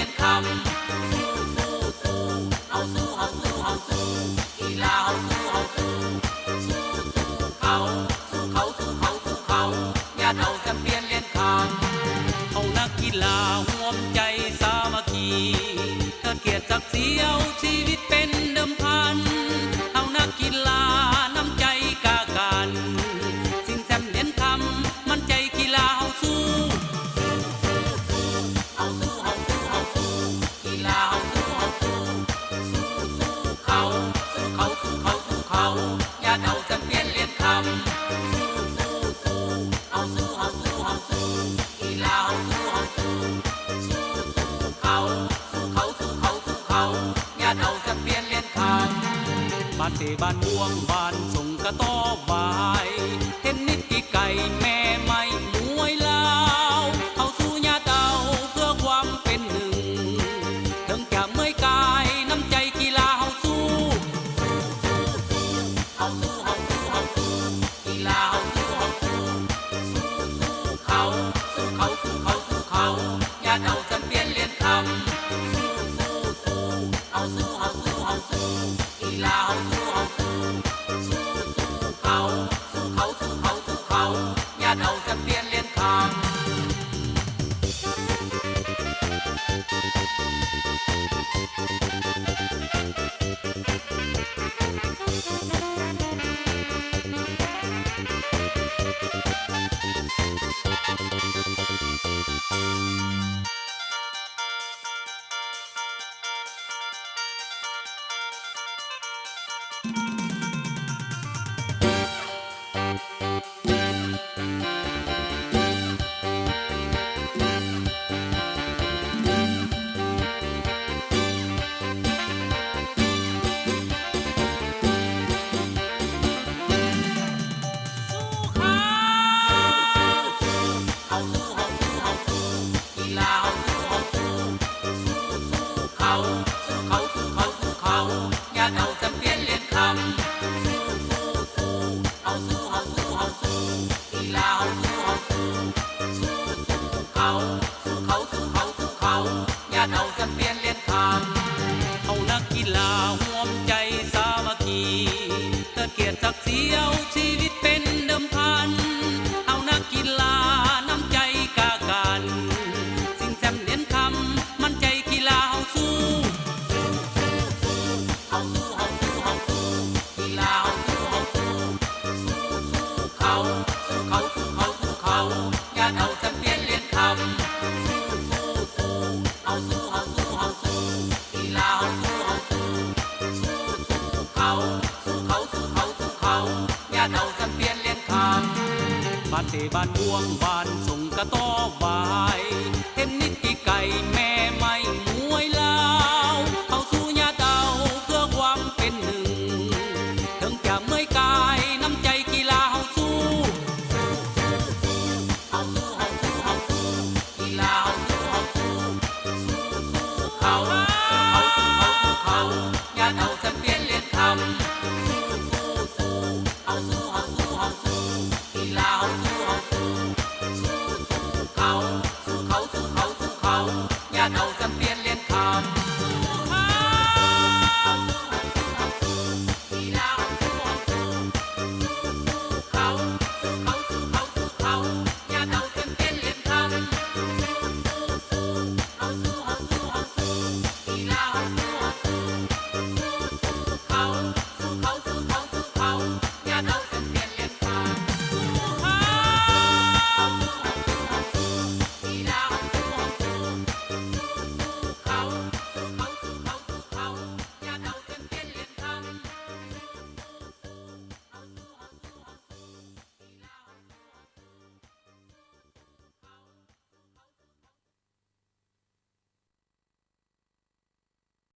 นคำสู้สู้สู้เอาสู้เอาสู้เอาสู้กีฬาเอาสู้เอาสู้สู้สู้เขาสู้เขาสู้เขาสู้เขาญาติเอาจะเปลี่ยนเรียนคำเอานักกีฬาร่วมใจสามัคคีเทิดเกียรติศักดิ์ศรีเอาชีวิตเป็นเดิมพันเอานักกีฬาน้ำใจกากันสิ่งแซมเรียนคำมันใจกีฬาเอาสู้เอาสู้เอาสู้เอาสู้กีฬาเอาสู้เอาสู้สู้สู้เขาสู้เขาสู้เขาสู้เขาญาติเอาจะเปลี่ยนเรียนคำสู้สู้สู้เอาสู้เอาสู้เอาสู้กีฬาเอาสู้เอาสู้สู้สู้เขาสู้เขาสู้เขาสู้เขาญาติเอาจะเปลี่ยนเรียนคำบ้านเตบ้านม่วงบ้านส่งกระต้อบายเทนนิสกีไก่แม่ไม่มวยลาวเอาสู้ญาติเอาเพื่อความเป็นหนึ่งถึงจะเมื่อยกายน้ำใจกีฬาเอาสู้เอาสู้เอาสู้เอาสู้กีฬาเอาสู้เอาสู้สู้สู้เขาสู้เขาสู้เขาสู้เขาญาติเอาจะเปลี่ยนเรียนคำสู้สู้สู้เอาสู้เอาสู้เอาสู้กีฬาเอาสู้เอาสู้สู้สู้เขาสู้เขาสู้เขาสู้เขาญาติเอาจะเปลี่ยนเรียนคำเอานักกีฬาร่วมใจสามัคคีเทิดเกียรติศักดิ์ศรีเอาชีวิตเป็นเดิมพันเอานักกีฬาน้ำใจกากันสิ่งแซมเรียนคำมันใจกีฬาเอาสู้เอาสู้เอาสู้เอาสู้กีฬาเอาสู้เอาสู้สู้สู้เขาสู้เขาสู้เขาสู้เขาญาติเอาจะเปลี่ยนเรียนคำสู้สู้สู้เอาสู้เอาสู้เอาสู้กีฬาเอาสู้เอาสู้สู้สู้เขาสู้เขาสู้เขาสู้เขาญาติเอาจะเปลี่ยนเรียนคำบ้านเตบ้านม่วงบ้านส่งกระต้อบายเทนนิสกีไก่แม่ไม่